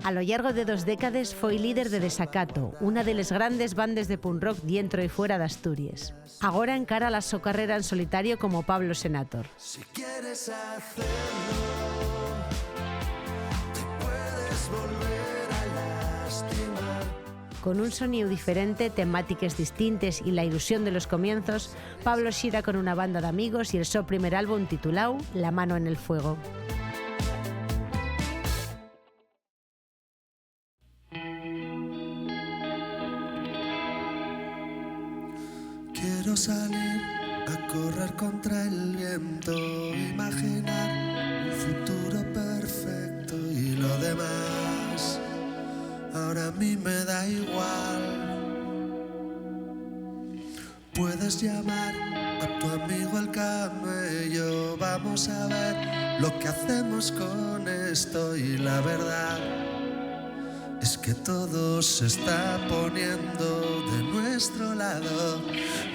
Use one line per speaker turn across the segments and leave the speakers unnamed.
A lo largo de 2 décadas foi líder de Desacato, una de les grandes bandes de punk rock dentro y fuera de Asturias. Agora encara la su carrera en solitario como Pablo Senator.
Si quieres hacerlo, te puedes volver a lastimar.
Con un sonido diferente, temáticas distintas y la ilusión de los comienzos, Pablo gira con una banda de amigos y el su primer álbum titulado La mano en el fuego.
Quiero salir a correr contra el viento, imaginar un futuro perfecto y lo demás ahora a mí me da igual. Puedes llamar a tu amigo el camello, vamos a ver lo que hacemos con esto y la verdad es que todo se está poniendo de nuestro lado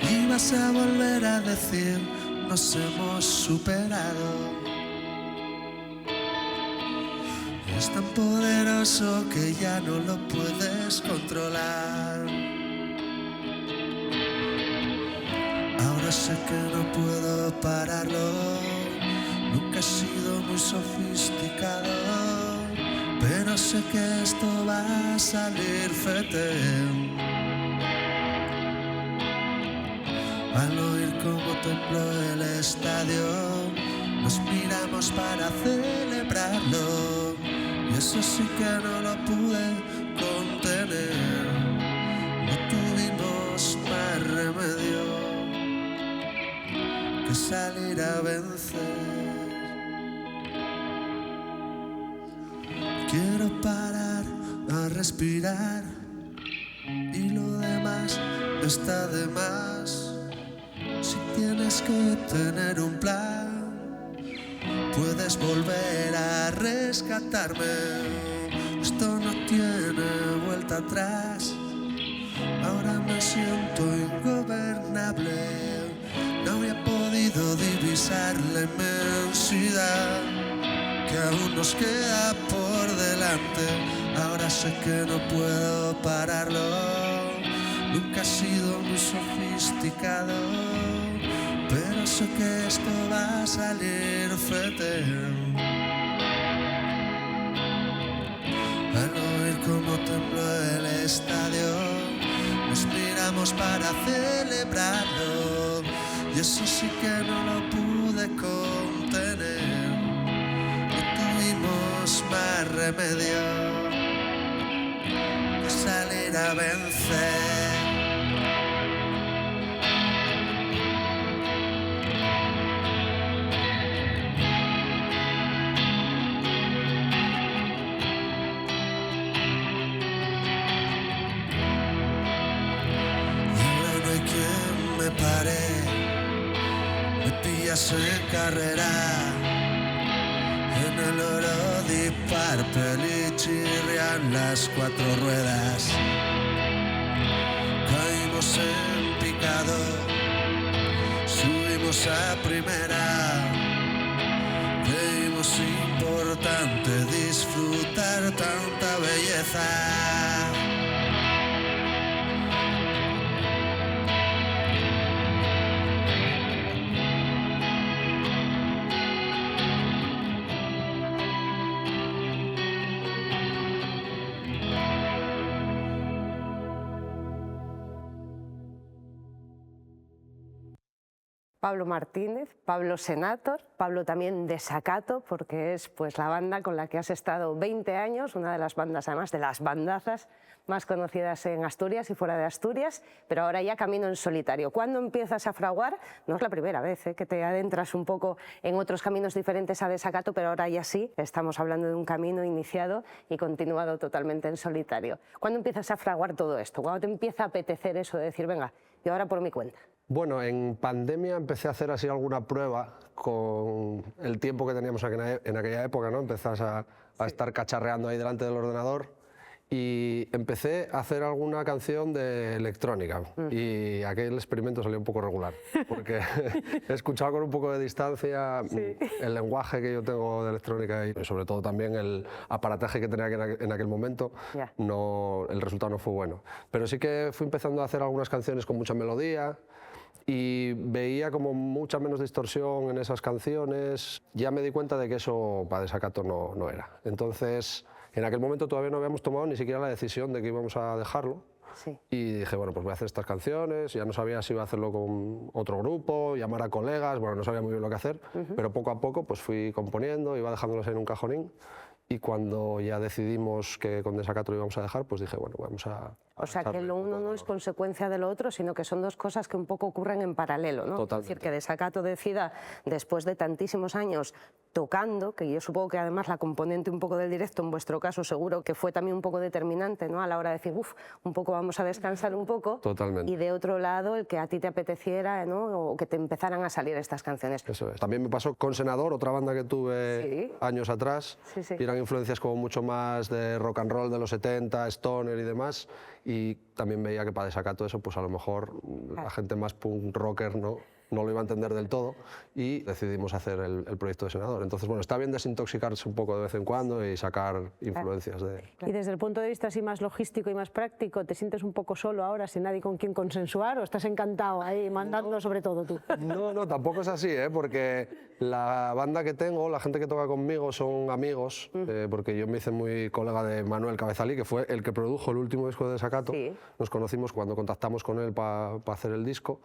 y vas a volver a decir nos hemos superado. Es tan poderoso que ya no lo puedes controlar. Ahora sé que no puedo pararlo, nunca he sido muy sofisticado, pero sé que esto va a salir fete. Al oír cómo tembló el estadio, nos miramos para celebrarlo, y eso sí que no lo pude contener. No tuvimos más remedio que salir a vencer. Quiero parar a respirar y lo demás está de más. Si tienes que tener un plan, puedes volver a rescatarme. Esto no tiene vuelta atrás. Ahora me siento ingobernable. No había podido divisar la inmensidad que aún nos queda por delante. Ahora sé que no puedo pararlo, nunca he sido muy sofisticado, pero sé que esto va a salir fete. Al oír cómo tembló el estadio, nos miramos para celebrarlo, y eso sí que no lo pude contener. Más remedio que salir a vencer. Y ahora no hay quien me pare, me pillas en carrera. En el oro dispar y chirrian las 4 ruedas. Caímos en picado, subimos a primera. Creímos importante disfrutar tanta belleza.
Pablo Martínez, Pablo Senator, Pablo también Desacato, porque es pues la banda con la que has estado 20 años, una de las bandas, además de las bandazas más conocidas en Asturias y fuera de Asturias, pero ahora ya camino en solitario. ¿Cuándo empiezas a fraguar? No es la primera vez que te adentras un poco en otros caminos diferentes a Desacato, pero ahora ya sí, estamos hablando de un camino iniciado y continuado totalmente en solitario. ¿Cuándo empiezas a fraguar todo esto? ¿Cuándo te empieza a apetecer eso de decir, venga, y ahora por mi cuenta?
Bueno, en pandemia empecé a hacer así alguna prueba con el tiempo que teníamos en aquella época, ¿no? Empezás a estar cacharreando ahí delante del ordenador y empecé a hacer alguna canción de electrónica y aquel experimento salió un poco regular porque he escuchado con un poco de distancia el lenguaje que yo tengo de electrónica y sobre todo también el aparataje que tenía en aquel momento, el resultado no fue bueno. Pero sí que fui empezando a hacer algunas canciones con mucha melodía y veía como mucha menos distorsión en esas canciones. Ya me di cuenta de que eso para Desacato no era. Entonces, en aquel momento todavía no habíamos tomado ni siquiera la decisión de que íbamos a dejarlo. Y dije, bueno, pues voy a hacer estas canciones. Ya no sabía si iba a hacerlo con otro grupo, llamar a colegas, bueno, no sabía muy bien lo que hacer, pero poco a poco pues fui componiendo, iba dejándolos en un cajonín. Y cuando ya decidimos que con Desacato lo íbamos a dejar, pues dije, bueno, vamos a...
O sea, que lo uno no es consecuencia de lo otro, sino que son dos cosas que un poco ocurren en paralelo, ¿no?
Totalmente.
Es decir, que Desacato decida, después de tantísimos años tocando, que yo supongo que además la componente un poco del directo, en vuestro caso seguro que fue también un poco determinante, ¿no? A la hora de decir, un poco vamos a descansar un poco.
Totalmente.
Y de otro lado, el que a ti te apeteciera, ¿no? O que te empezaran a salir estas canciones.
Eso es. También me pasó con Senador, otra banda que tuve años atrás, y eran influencias como mucho más de rock and roll de los 70, stoner y demás, y también veía que para Desacato eso, pues a lo mejor la gente más punk rocker no lo iba a entender del todo y decidimos hacer el proyecto de Senador. Entonces, bueno, está bien desintoxicarse un poco de vez en cuando y sacar influencias de...
Y desde el punto de vista así más logístico y más práctico, ¿te sientes un poco solo ahora, sin nadie con quien consensuar, o estás encantado ahí mandando sobre todo tú?
No, tampoco es así, porque la banda que tengo, la gente que toca conmigo son amigos, porque yo me hice muy colega de Manuel Cabezalí, que fue el que produjo el último disco de Desacato. Nos conocimos cuando contactamos con él para hacer el disco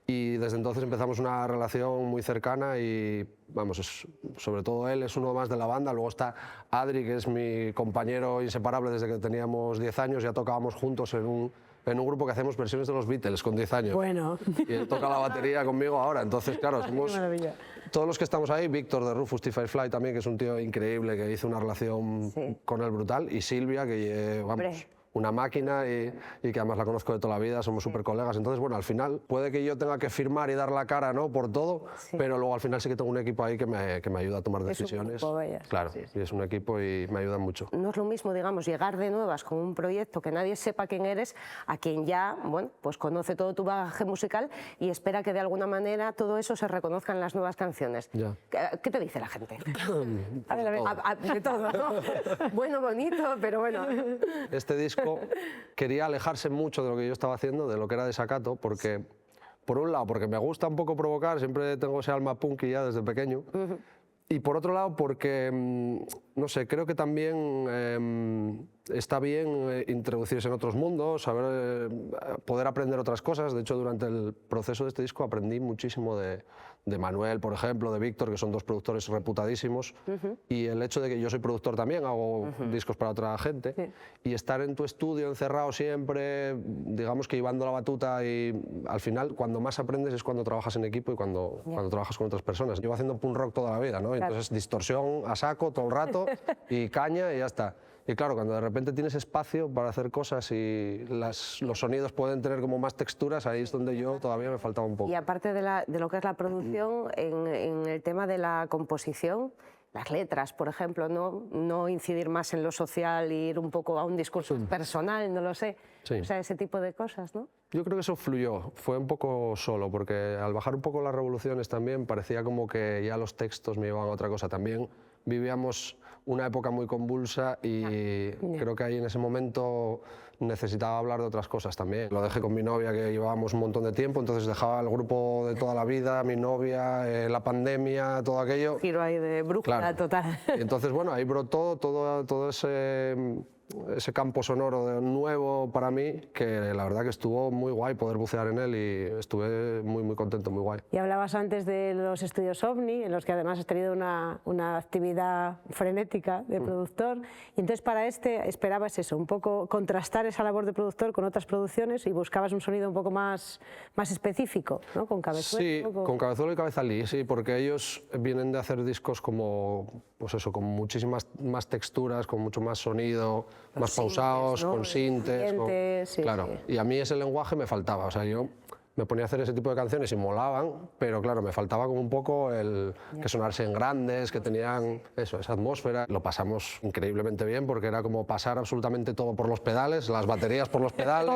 y desde entonces empezamos una relación muy cercana y, vamos, sobre todo él es uno más de la banda. Luego está Adri, que es mi compañero inseparable desde que teníamos 10 años, ya tocábamos juntos en un grupo que hacemos versiones de los Beatles con 10 años.
Bueno.
Y él toca la batería conmigo ahora, entonces claro, somos todos los que estamos ahí, Víctor de Rufus T. Firefly también, que es un tío increíble, que hizo una relación con él brutal, y Silvia, que vamos... una máquina y que además la conozco de toda la vida, somos súper colegas. Entonces, bueno, al final puede que yo tenga que firmar y dar la cara, ¿no?, por todo, pero luego al final sí que tengo un equipo ahí que me ayuda a tomar decisiones.
Es un equipo,
claro, y es un equipo y me ayudan mucho.
No es lo mismo, digamos, llegar de nuevas con un proyecto que nadie sepa quién eres, a quien ya, bueno, pues conoce todo tu bagaje musical y espera que de alguna manera todo eso se reconozca en las nuevas canciones.
Ya.
¿Qué te dice la gente? De todo, ¿no? Bueno, bonito, pero bueno.
Este disco quería alejarse mucho de lo que yo estaba haciendo, de lo que era Desacato, porque, por un lado, porque me gusta un poco provocar, siempre tengo ese alma punky ya desde pequeño, y por otro lado, porque, no sé, creo que también está bien introducirse en otros mundos, saber, poder aprender otras cosas. De hecho, durante el proceso de este disco aprendí muchísimo de Manuel, por ejemplo, de Víctor, que son dos productores reputadísimos, y el hecho de que yo soy productor también, hago discos para otra gente, y estar en tu estudio encerrado siempre, digamos que llevando la batuta, y al final cuando más aprendes es cuando trabajas en equipo y cuando trabajas con otras personas. Llevo haciendo punk rock toda la vida, ¿no? Entonces distorsión a saco todo el rato y caña y ya está. Y claro, cuando de repente tienes espacio para hacer cosas y los sonidos pueden tener como más texturas, ahí es donde yo todavía me faltaba un poco.
Y aparte de lo que es la producción, en el tema de la composición, las letras, por ejemplo, no incidir más en lo social e ir un poco a un discurso personal, no lo sé. O sea, ese tipo de cosas, ¿no?
Yo creo que eso fluyó, fue un poco solo, porque al bajar un poco las revoluciones también parecía como que ya los textos me llevaban a otra cosa. También vivíamos una época muy convulsa y creo que ahí en ese momento necesitaba hablar de otras cosas también. Lo dejé con mi novia, que llevábamos un montón de tiempo, entonces dejaba el grupo de toda la vida, mi novia, la pandemia, todo aquello.
Giro ahí de brújula total.
Y entonces, bueno, ahí brotó todo ese campo sonoro nuevo para mí, que la verdad que estuvo muy guay poder bucear en él y estuve muy, muy contento, muy guay.
Y hablabas antes de los estudios OVNI, en los que además has tenido una actividad frenética de productor, y entonces para esperabas eso, un poco contrastar esa labor de productor con otras producciones y buscabas un sonido un poco más específico, ¿no? Con Cabezuelo.
Sí, con Cabezuelo y Cabezalí, sí, porque ellos vienen de hacer discos como, pues eso, con muchísimas más texturas, con mucho más sonido, más pausados, ¿no? Con sintes. Claro, y a mí ese lenguaje me faltaba, o sea, yo me ponía a hacer ese tipo de canciones y molaban, pero claro, me faltaba como un poco el que sonasen grandes, que tenían eso, esa atmósfera. Lo pasamos increíblemente bien porque era como pasar absolutamente todo por los pedales, las baterías por los pedales,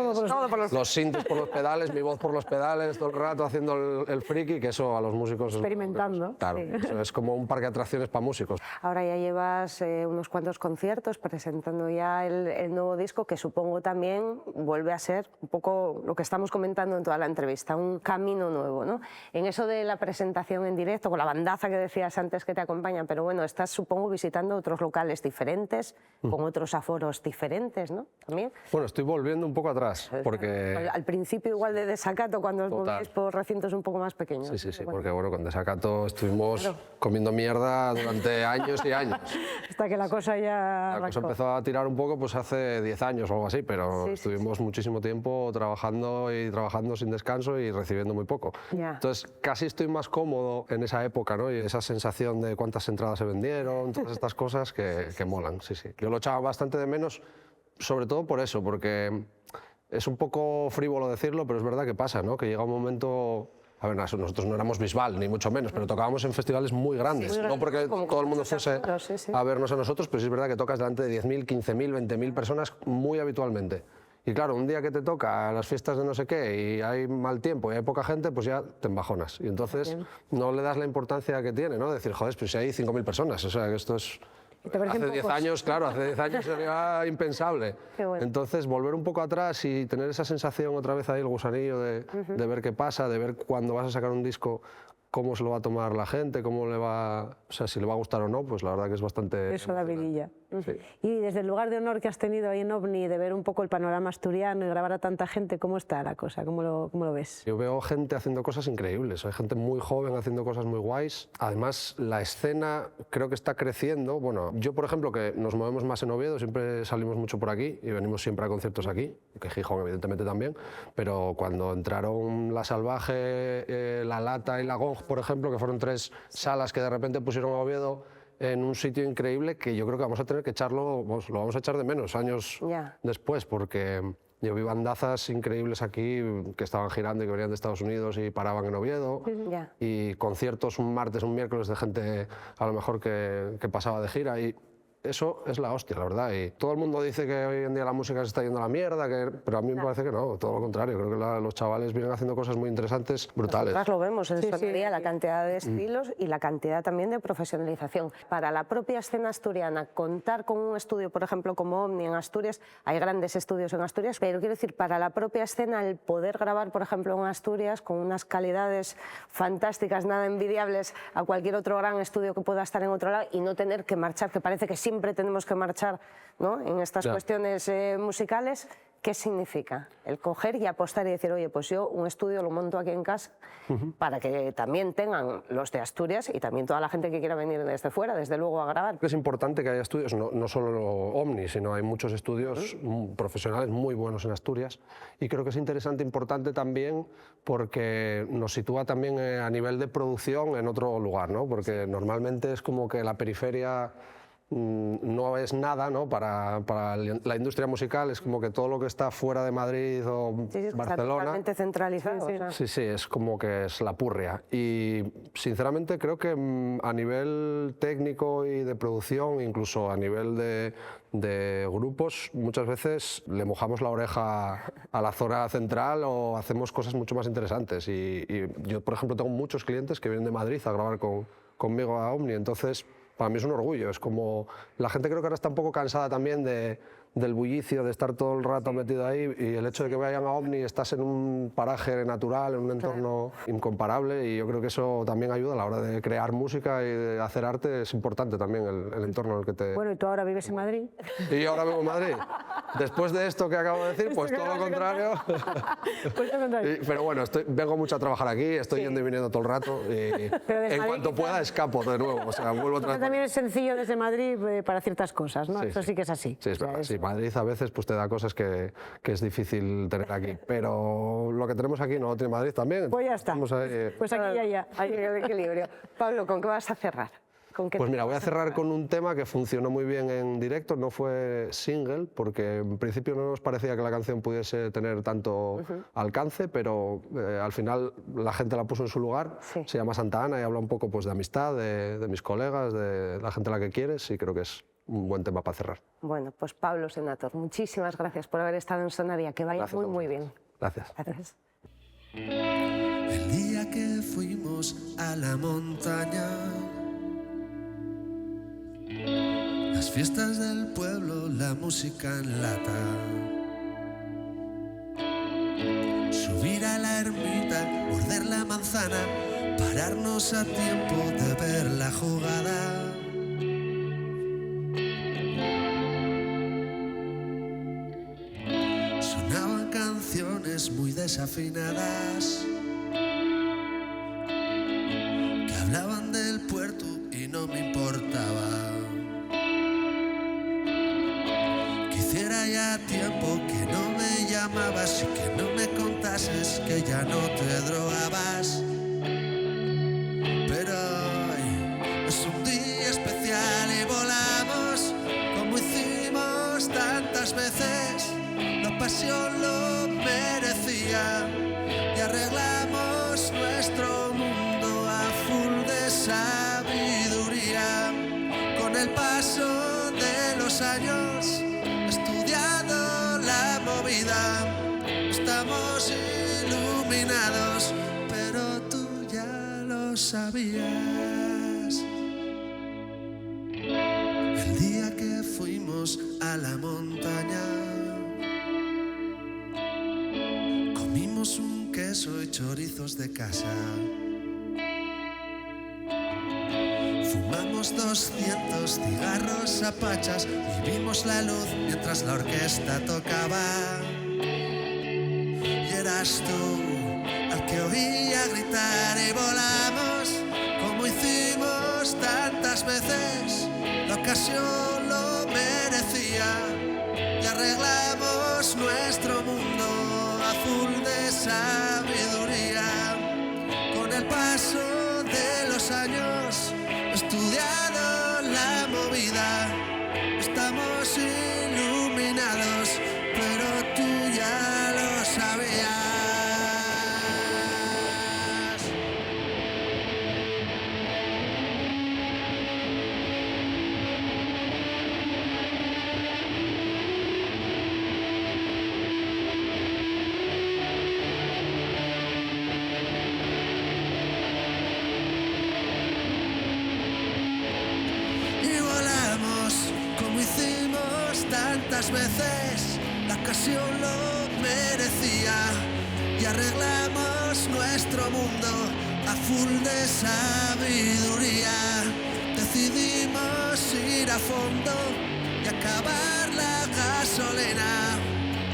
los sintes por los pedales, mi voz por los pedales, todo el rato haciendo el friki, que eso a los músicos...
Experimentando.
Claro,
Sí.
eso es como un parque de atracciones para músicos.
Ahora ya llevas unos cuantos conciertos presentando ya el nuevo disco, que supongo también vuelve a ser un poco lo que estamos comentando en toda la entrevista, un camino nuevo, ¿no? En eso de la presentación en directo, con la bandaza que decías antes que te acompaña, pero bueno, estás supongo visitando otros locales diferentes, con otros aforos diferentes, ¿no? También.
Bueno, estoy volviendo un poco atrás, porque...
Al principio igual de Desacato, cuando os movéis por recintos un poco más pequeños.
Sí, porque bueno, con Desacato estuvimos comiendo mierda durante años y años.
Hasta que la cosa ya...
La cosa empezó a tirar un poco pues hace 10 años o algo así, pero estuvimos muchísimo tiempo trabajando y trabajando sin descanso y recibiendo muy poco. Entonces casi estoy más cómodo en esa época, ¿no? Y esa sensación de cuántas entradas se vendieron, todas estas cosas que molan, sí. Yo lo echaba bastante de menos, sobre todo por eso, porque es un poco frívolo decirlo, pero es verdad que pasa, ¿no? Que llega un momento... A ver, nosotros no éramos Bisbal, ni mucho menos, pero tocábamos en festivales muy grandes. No porque todo el mundo fuese a vernos a nosotros, pero sí es verdad que tocas delante de 10.000, 15.000, 20.000 personas muy habitualmente. Y claro, un día que te toca a las fiestas de no sé qué y hay mal tiempo y hay poca gente, pues ya te embajonas. Y entonces no le das la importancia que tiene, ¿no? Decir, joder, pues si hay 5.000 personas, o sea, que esto es... Hace 10 años, claro, hace 10 años sería impensable.
Bueno.
Entonces, volver un poco atrás y tener esa sensación otra vez ahí, el gusanillo de ver qué pasa, de ver cuando vas a sacar un disco, cómo se lo va a tomar la gente, cómo le va, o sea, si le va a gustar o no, pues la verdad que es bastante...
Eso da vidilla.
Sí.
Y desde el lugar de honor que has tenido ahí en OVNI, de ver un poco el panorama asturiano y grabar a tanta gente, ¿cómo está la cosa? ¿Cómo lo ves?
Yo veo gente haciendo cosas increíbles, hay gente muy joven haciendo cosas muy guays. Además, la escena creo que está creciendo. Bueno, yo, por ejemplo, que nos movemos más en Oviedo, siempre salimos mucho por aquí y venimos siempre a conciertos aquí, que Gijón evidentemente también, pero cuando entraron La Salvaje, La Lata y La Gong, por ejemplo, que fueron 3 salas que de repente pusieron a Oviedo en un sitio increíble, que yo creo que vamos a tener que echarlo, pues, lo vamos a echar de menos años después, porque yo vi bandazas increíbles aquí que estaban girando y que venían de Estados Unidos y paraban en Oviedo, y conciertos un martes, un miércoles de gente a lo mejor que pasaba de gira, y eso es la hostia, la verdad. Y todo el mundo dice que hoy en día la música se está yendo a la mierda, pero a mí me parece que no, todo lo contrario. Creo que los chavales vienen haciendo cosas muy interesantes, brutales.
Nosotras lo vemos en Sonería, la cantidad de estilos y la cantidad también de profesionalización. Para la propia escena asturiana, contar con un estudio, por ejemplo, como OVNI en Asturias, hay grandes estudios en Asturias, pero quiero decir, para la propia escena, el poder grabar, por ejemplo, en Asturias, con unas calidades fantásticas, nada envidiables a cualquier otro gran estudio que pueda estar en otro lado, y no tener que marchar, que parece que siempre tenemos que marchar, ¿no?, en estas cuestiones musicales. ¿Qué significa el coger y apostar y decir, oye, pues yo un estudio lo monto aquí en casa para que también tengan los de Asturias y también toda la gente que quiera venir desde fuera, desde luego, a grabar?
Es importante que haya estudios, no solo OVNI, sino hay muchos estudios profesionales muy buenos en Asturias, y creo que es interesante, importante también, porque nos sitúa también a nivel de producción en otro lugar, ¿no? Porque normalmente es como que la periferia no es nada, ¿no? Para la industria musical es como que todo lo que está fuera de Madrid o Barcelona...
Está totalmente centralizado.
Sí, es como que es la purria. Y sinceramente creo que a nivel técnico y de producción, incluso a nivel de grupos, muchas veces le mojamos la oreja a la zona central o hacemos cosas mucho más interesantes. Y yo, por ejemplo, tengo muchos clientes que vienen de Madrid a grabar conmigo a OVNI, entonces... Para mí es un orgullo, es como... La gente creo que ahora está un poco cansada también del bullicio, de estar todo el rato metido ahí, y el hecho de que vayan a OVNI, estás en un paraje natural, en un entorno incomparable, y yo creo que eso también ayuda a la hora de crear música y de hacer arte. Es importante también el entorno en el que te...
Bueno, ¿y tú ahora vives en Madrid?
Y yo ahora vivo en Madrid. Después de esto que acabo de decir, pues todo lo contrario. Pero bueno, vengo mucho a trabajar aquí, estoy yendo y viniendo todo el rato, y en cuanto pueda escapo de nuevo, o sea, vuelvo otra vez.
También es sencillo desde Madrid para ciertas cosas, ¿no? Eso sí que es así.
Sí, es verdad. Sí, Madrid a veces pues te da cosas que es difícil tener aquí, pero lo que tenemos aquí no lo tiene Madrid también.
Pues ya está. Pues aquí ya.
Hay el equilibrio. Pablo, ¿con qué vas a cerrar? ¿Con qué
Pues mira,
tema
voy a
vas
cerrar con un tema que funcionó muy bien en directo, no fue single, porque en principio no nos parecía que la canción pudiese tener tanto alcance, pero al final la gente la puso en su lugar.
Sí.
Se llama Santa Ana y habla un poco pues, de amistad, de mis colegas, de la gente a la que quieres, y creo que es un buen tema para cerrar.
Bueno, pues Pablo Senator, muchísimas gracias por haber estado en Sonaria, que vaya
Gracias
muy bien.
Gracias.
Gracias.
El día que fuimos a la montaña, las fiestas del pueblo, la música en lata, subir a la ermita, morder la manzana, pararnos a tiempo de ver la jugada. Sonaban canciones muy desafinadas que hablaban del puerto y no me importaba. Quisiera ya tiempo que no me llamabas y que no me contases que ya no te drogabas. Pero hoy es un día especial y volamos como hicimos tantas veces. La pasión lo merecía y arreglamos nuestro mundo a full de sabiduría. Con el paso de los años, estudiado la movida, estamos iluminados, pero tú ya lo sabías. El día que fuimos a la montaña, comimos un queso y chorizos de casa. Fumamos 200 cigarros a pachas y vimos la luz mientras la orquesta tocaba. Y eras tú al que oía gritar y volamos como hicimos tantas veces. La ocasión lo merecía y arreglamos nuestro mundo a full de sabiduría. Con el paso de los años, estudiado la movida, estamos iluminados, pero tú ya lo sabías. Tantas veces la ocasión lo merecía y arreglamos nuestro mundo a full de sabiduría. Decidimos ir a fondo y acabar la gasolina,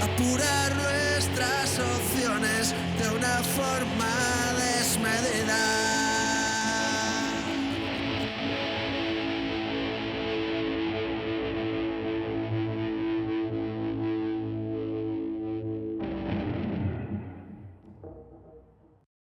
apurar nuestras opciones de una forma desmedida.